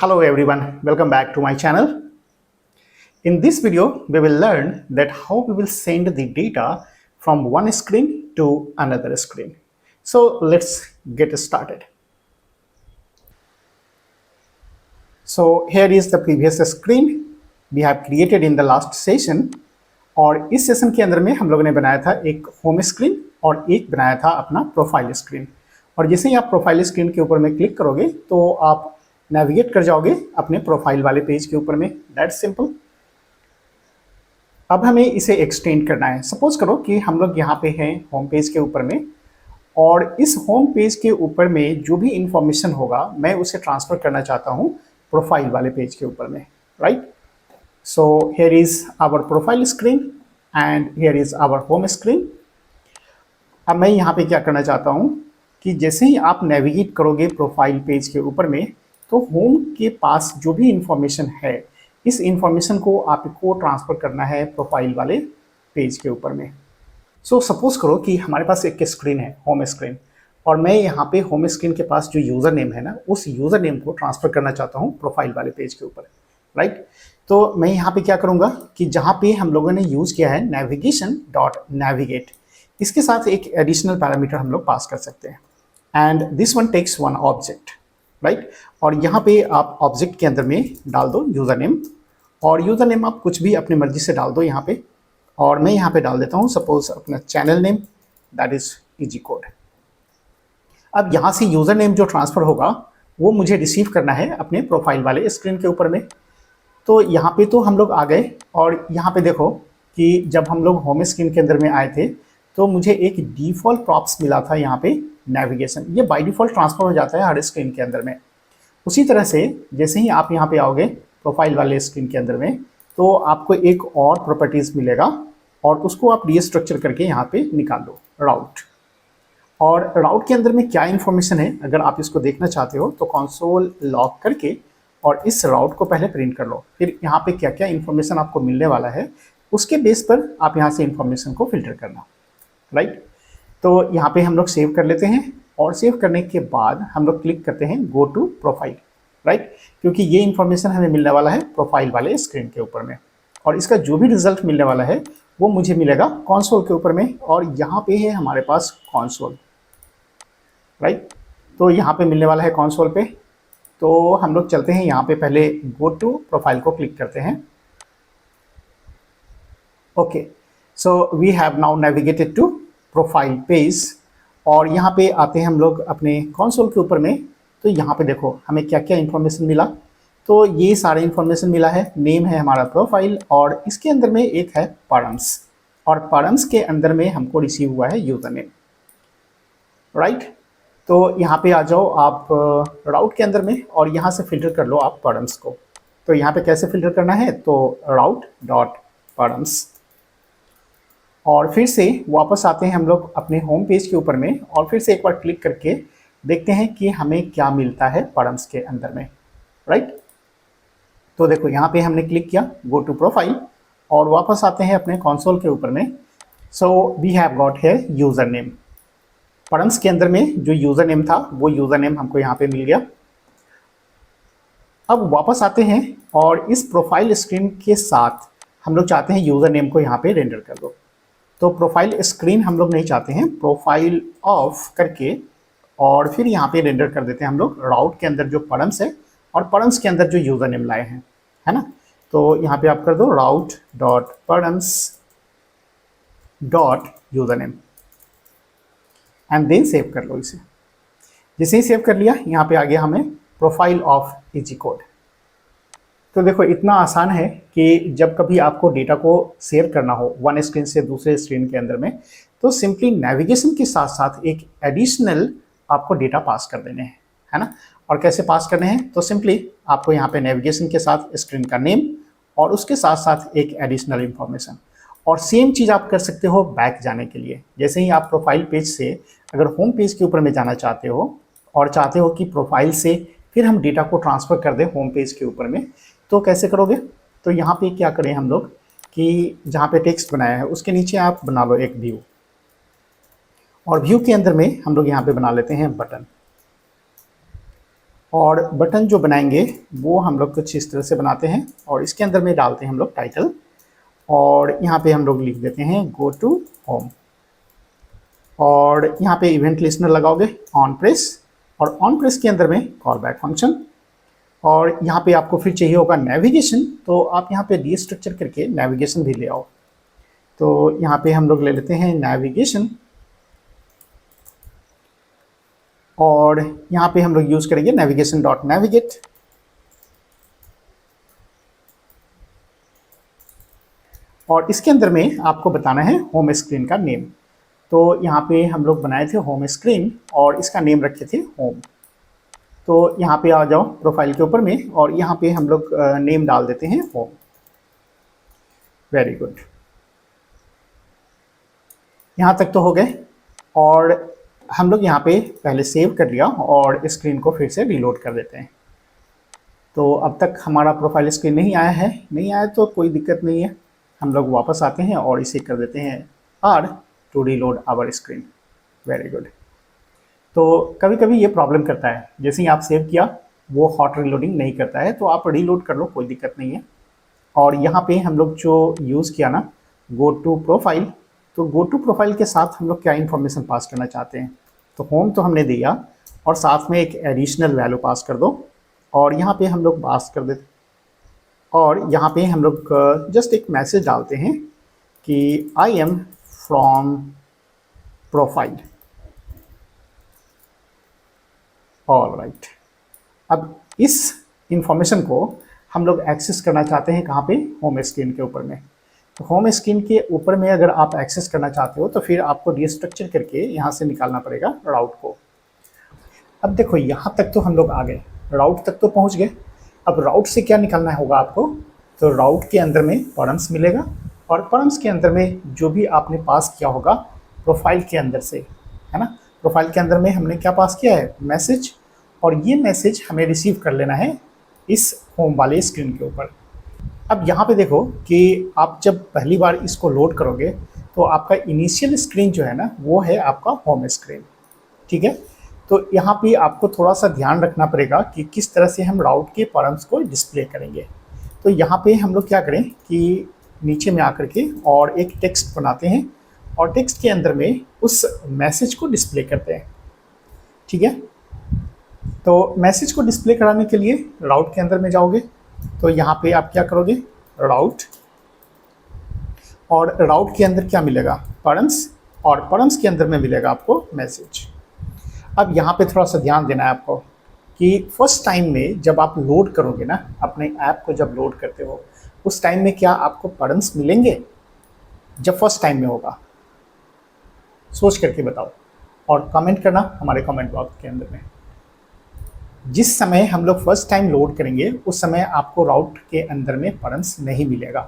Hello everyone, welcome back to my channel. In this video, we will learn that how we will send the data from one screen to another screen. So let's get started. So here is the previous screen we have created in the last session. और इस session के अंदर में हम लोगों ने बनाया था एक होम स्क्रीन और एक बनाया था अपना प्रोफाइल स्क्रीन। और जैसे ही आप प्रोफाइल स्क्रीन के ऊपर में क्लिक करोगे तो आप नेविगेट कर जाओगे अपने प्रोफाइल वाले पेज के ऊपर में। That's simple. अब हमें इसे एक्सटेंड करना है। सपोज करो कि हम लोग यहाँ पे हैं होम पेज के ऊपर में, और इस होम पेज के ऊपर में जो भी इंफॉर्मेशन होगा मैं उसे ट्रांसफर करना चाहता हूँ प्रोफाइल वाले पेज के ऊपर में, right. So here is our profile screen and here is our home screen. अब मैं यहाँ पे क्या करना चाहता हूँ कि जैसे ही आप नेविगेट करोगे प्रोफाइल पेज के ऊपर में तो होम के पास जो भी इंफॉर्मेशन है इस इंफॉर्मेशन को आपको ट्रांसफ़र करना है प्रोफाइल वाले पेज के ऊपर में। सो सपोज करो कि हमारे पास एक स्क्रीन है, होम स्क्रीन, और मैं यहाँ पे होम स्क्रीन के पास जो यूज़र नेम है ना उस यूज़र नेम को ट्रांसफ़र करना चाहता हूँ प्रोफाइल वाले पेज के ऊपर, राइट। तो मैं यहाँ पे क्या करूँगा कि जहाँ पे हम लोगों ने यूज़ किया है navigation.navigate, इसके साथ एक एडिशनल पैरामीटर हम लोग पास कर सकते हैं। And this one takes one object, right. और यहाँ पे आप ऑब्जेक्ट के अंदर में डाल दो यूज़र नेम, और यूज़र नेम आप कुछ भी अपनी मर्जी से डाल दो यहाँ पे। और मैं यहाँ पे डाल देता हूँ सपोज अपना channel name, that is easy code. अब यहाँ से यूज़र नेम जो ट्रांसफ़र होगा वो मुझे रिसीव करना है अपने प्रोफाइल वाले स्क्रीन के ऊपर में। तो यहाँ पे तो हम लोग आ गए, और यहाँ पे देखो कि जब हम लोग होम स्क्रीन के अंदर में आए थे तो मुझे एक डिफ़ॉल्ट प्रॉप्स मिला था यहाँ पे नेविगेशन। ये बाय डिफ़ॉल्ट ट्रांसफ़र हो जाता है हर स्क्रीन के अंदर में। उसी तरह से जैसे ही आप यहाँ पे आओगे प्रोफाइल वाले स्क्रीन के अंदर में तो आपको एक और प्रॉपर्टीज़ मिलेगा, और उसको आप रीस्ट्रक्चर करके यहाँ पे निकाल दो राउट। और राउट के अंदर में क्या इन्फॉर्मेशन है अगर आप इसको देखना चाहते हो तो कंसोल लॉग करके और इस राउट को पहले प्रिंट कर लो। फिर यहाँ पे क्या क्या इन्फॉर्मेशन आपको मिलने वाला है उसके बेस पर आप यहाँ से इन्फॉर्मेशन को फिल्टर करना, राइट। तो यहाँ पे हम लोग सेव कर लेते हैं, और सेव करने के बाद हम लोग क्लिक करते हैं गो टू प्रोफाइल, राइट, क्योंकि ये इन्फॉर्मेशन हमें मिलने वाला है प्रोफाइल वाले स्क्रीन के ऊपर में। और इसका जो भी रिजल्ट मिलने वाला है वो मुझे मिलेगा कॉन्सोल के ऊपर में, और यहाँ पे है हमारे पास कॉन्सोल, राइट। तो यहाँ पे मिलने वाला है कॉन्सोल पे। तो हम लोग चलते हैं यहाँ पे, पहले गो टू प्रोफाइल को क्लिक करते हैं। Okay, so we have now navigated to profile page, और यहाँ पे आते हैं हम लोग अपने कंसोल के ऊपर में। तो यहाँ पे देखो हमें क्या क्या इन्फॉर्मेशन मिला। तो ये सारे इन्फॉर्मेशन मिला है, नेम है हमारा प्रोफाइल, और इसके अंदर में एक है परम्स, और परम्स के अंदर में हमको रिसीव हुआ है यूज़र नेम, राइट। तो यहाँ पे आ जाओ आप राउट के अंदर में, और यहाँ से फिल्टर कर लो आप परम्स को। तो यहाँ पे कैसे फिल्टर करना है, तो राउट डॉट परम्स, और फिर से वापस आते हैं हम लोग अपने होम पेज के ऊपर में, और फिर से एक बार क्लिक करके देखते हैं कि हमें क्या मिलता है परम्स के अंदर में, राइट। तो देखो यहाँ पे हमने क्लिक किया गो टू प्रोफाइल, और वापस आते हैं अपने कंसोल के ऊपर में। So we have got here user name. Params के अंदर में जो यूज़र नेम था वो यूज़र नेम हमको यहाँ पे मिल गया। अब वापस आते हैं, और इस प्रोफाइल स्क्रीन के साथ हम लोग चाहते हैं यूज़र नेम को यहाँ पे रेंडर कर दो। तो प्रोफाइल स्क्रीन हम लोग नहीं चाहते हैं, प्रोफाइल ऑफ करके और फिर यहाँ पे रेंडर कर देते हैं हम लोग राउट के अंदर जो परम्स है और परम्स के अंदर जो यूज़र नेम लाए हैं, है ना। तो यहाँ पे आप कर दो route dot params dot user name, and then save कर लो इसे। जैसे ही सेव कर लिया यहाँ पे आ गया हमें प्रोफाइल ऑफ इजी कोड। तो देखो इतना आसान है कि जब कभी आपको डेटा को शेयर करना हो वन स्क्रीन से दूसरे स्क्रीन के अंदर में, तो सिंपली नेविगेशन के साथ साथ एक एडिशनल आपको डेटा पास कर देने हैं, है ना। और कैसे पास करने हैं, तो सिंपली आपको यहाँ पे नेविगेशन के साथ स्क्रीन का नेम और उसके साथ साथ एक एडिशनल इंफॉर्मेशन। और सेम चीज़ आप कर सकते हो बैक जाने के लिए। जैसे ही आप प्रोफाइल पेज से अगर होम पेज के ऊपर में जाना चाहते हो और चाहते हो कि प्रोफाइल से फिर हम डेटा को ट्रांसफ़र कर दें होम पेज के ऊपर में, तो कैसे करोगे। तो यहाँ पे क्या करें हम लोग कि जहाँ पे टेक्स्ट बनाया है उसके नीचे आप बना लो एक व्यू, और व्यू के अंदर में हम लोग यहाँ पे बना लेते हैं बटन, और बटन जो बनाएंगे वो हम लोग कुछ इस तरह से बनाते हैं और इसके अंदर में डालते हैं हम लोग टाइटल, और यहाँ पे हम लोग लिख देते हैं गो टू होम, और यहाँ पे इवेंट लिस्टनर लगाओगे ऑन प्रेस, और ऑन प्रेस के अंदर में कॉल बैक फंक्शन, और यहाँ पे आपको फिर चाहिए होगा नेविगेशन, तो आप यहाँ पे रीस्ट्रक्चर करके नेविगेशन भी ले आओ। तो यहाँ पे हम लोग ले लेते हैं नेविगेशन, और यहाँ पे हम लोग यूज़ करेंगे नेविगेशन डॉट नेविगेट, और इसके अंदर में आपको बताना है होम स्क्रीन का नेम। तो यहाँ पे हम लोग बनाए थे होम स्क्रीन और इसका नेम रखे थे होम। तो यहाँ पे आ जाओ प्रोफाइल के ऊपर में, और यहाँ पे हम लोग नेम डाल देते हैं होम। वेरी गुड, यहाँ तक तो हो गए, और हम लोग यहाँ पे पहले सेव कर लिया और स्क्रीन को फिर से रीलोड कर देते हैं। तो अब तक हमारा प्रोफाइल स्क्रीन नहीं आया है, नहीं आया तो कोई दिक्कत नहीं है, हम लोग वापस आते हैं और इसे कर देते हैं R to reload our screen. Very good. तो कभी कभी ये प्रॉब्लम करता है, जैसे ही आप सेव किया वो हॉट रीलोडिंग नहीं करता है, तो आप रीलोड कर लो, कोई दिक्कत नहीं है। और यहाँ पे हम लोग जो यूज़ किया ना गो टू प्रोफाइल, तो गो टू प्रोफाइल के साथ हम लोग क्या इन्फॉर्मेशन पास करना चाहते हैं, तो होम तो हमने दिया और साथ में एक एडिशनल वैल्यू पास कर दो, और यहाँ पे हम लोग पास कर देते, और यहाँ पे हम लोग जस्ट एक मैसेज डालते हैं कि आई am from profile. All right, अब इस इंफॉर्मेशन को हम लोग एक्सेस करना चाहते हैं कहाँ पे, होम स्क्रीन के ऊपर में। तो होम स्क्रीन के ऊपर में अगर आप एक्सेस करना चाहते हो तो फिर आपको रीस्ट्रक्चर करके यहाँ से निकालना पड़ेगा राउट को। अब देखो यहाँ तक तो हम लोग आ गए, राउट तक तो पहुँच गए। अब राउट से क्या निकालना होगा आपको, तो राउट के अंदर में परम्स मिलेगा, और परम्स के अंदर में जो भी आपने पास किया होगा प्रोफाइल के अंदर से, है ना, प्रोफाइल के अंदर में हमने क्या पास किया है, मैसेज, और ये मैसेज हमें रिसीव कर लेना है इस होम वाले स्क्रीन के ऊपर। अब यहाँ पे देखो कि आप जब पहली बार इसको लोड करोगे तो आपका इनिशियल स्क्रीन जो है ना वो है आपका होम स्क्रीन, ठीक है। तो यहाँ पे आपको थोड़ा सा ध्यान रखना पड़ेगा कि किस तरह से हम राउट के परम्स को डिस्प्ले करेंगे। तो यहाँ पे हम लोग क्या करें कि नीचे में आकर के और एक टेक्स्ट बनाते हैं, और टेक्स्ट के अंदर में उस मैसेज को डिस्प्ले करते हैं, ठीक है। तो मैसेज को डिस्प्ले कराने के लिए राउट के अंदर में जाओगे, तो यहाँ पे आप क्या करोगे, राउट, और राउट के अंदर क्या मिलेगा, परम्स, और परम्स के अंदर में मिलेगा आपको मैसेज। अब यहाँ पे थोड़ा सा ध्यान देना है आपको कि फर्स्ट टाइम में जब आप लोड करोगे ना, अपने ऐप को जब लोड करते हो उस टाइम में क्या आपको परम्स मिलेंगे, जब फर्स्ट टाइम में होगा, सोच करके बताओ और कमेंट करना हमारे कमेंट बॉक्स के अंदर में। जिस समय हम लोग फर्स्ट टाइम लोड करेंगे उस समय आपको राउट के अंदर में परम्स नहीं मिलेगा,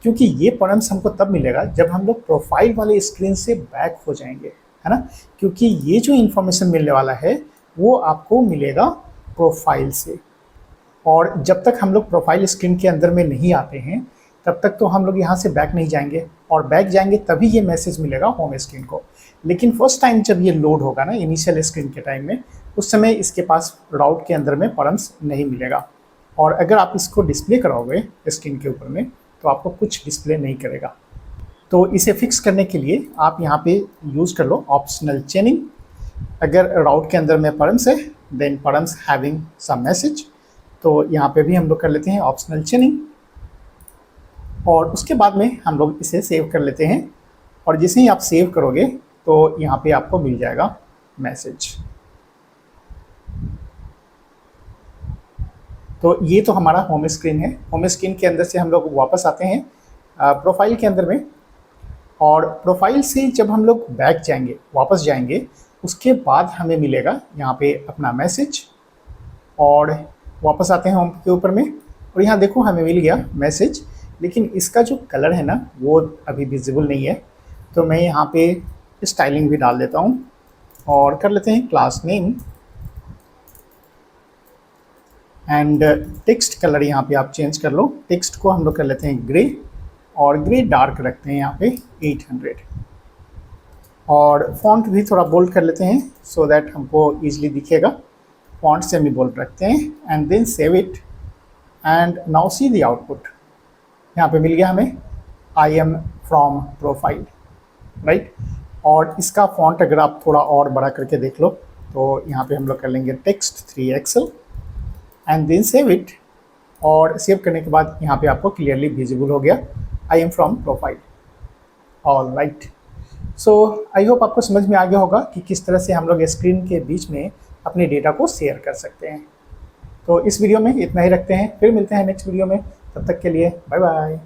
क्योंकि ये परम्स हमको तब मिलेगा जब हम लोग प्रोफाइल वाले स्क्रीन से बैक हो जाएंगे, है ना, क्योंकि ये जो इन्फॉर्मेशन मिलने वाला है वो आपको मिलेगा प्रोफाइल से। और जब तक हम लोग प्रोफाइल स्क्रीन के अंदर में नहीं आते हैं तब तक तो हम लोग यहाँ से बैक नहीं जाएंगे, और बैक जाएंगे तभी ये मैसेज मिलेगा होम स्क्रीन को। लेकिन फर्स्ट टाइम जब ये लोड होगा ना इनिशियल स्क्रीन के टाइम में, उस समय इसके पास राउट के अंदर में परम्स नहीं मिलेगा, और अगर आप इसको डिस्प्ले कराओगे स्क्रीन के ऊपर में तो आपको कुछ डिस्प्ले नहीं करेगा। तो इसे फिक्स करने के लिए आप यहाँ पे यूज़ कर लो ऑप्शनल चेनिंग। अगर राउट के अंदर में परम्स है then params having some message, तो यहाँ पे भी हम लोग कर लेते हैं ऑप्शनल चेनिंग, और उसके बाद में हम लोग इसे सेव कर लेते हैं, और जैसे ही आप सेव करोगे तो यहाँ पे आपको मिल जाएगा मैसेज। तो ये तो हमारा होम स्क्रीन है। होम स्क्रीन के अंदर से हम लोग वापस आते हैं प्रोफाइल के अंदर में, और प्रोफाइल से जब हम लोग बैक जाएंगे, वापस जाएंगे, उसके बाद हमें मिलेगा यहाँ पे अपना मैसेज, और वापस आते हैं होम के ऊपर में, और यहाँ देखो हमें मिल गया मैसेज, लेकिन इसका जो कलर है ना वो अभी विजिबल नहीं है। तो मैं यहाँ पे स्टाइलिंग भी डाल देता हूँ, और कर लेते हैं class name, and text colour यहाँ पे आप चेंज कर लो। टेक्स्ट को हम लोग कर लेते हैं ग्रे, और ग्रे डार्क रखते हैं यहाँ पे 800, और फॉन्ट भी थोड़ा बोल्ड कर लेते हैं सो दैट हमको ईजिली दिखेगा। फॉन्ट सेमी बोल्ड रखते हैं and then save it and now see the output. यहाँ पे मिल गया हमें I am from profile, right. और इसका फॉन्ट अगर आप थोड़ा और बड़ा करके देख लो तो यहाँ पे हम लोग कर लेंगे text 3XL and then save it. और सेव करने के बाद यहाँ पे आपको क्लियरली विजिबल हो गया आई am from profile. All right, so I hope आपको समझ में आ गया होगा कि किस तरह से हम लोग स्क्रीन के बीच में अपने डेटा को शेयर कर सकते हैं। तो इस वीडियो में इतना ही रखते हैं, फिर मिलते हैं नेक्स्ट वीडियो में। तब तक के लिए बाय बाय।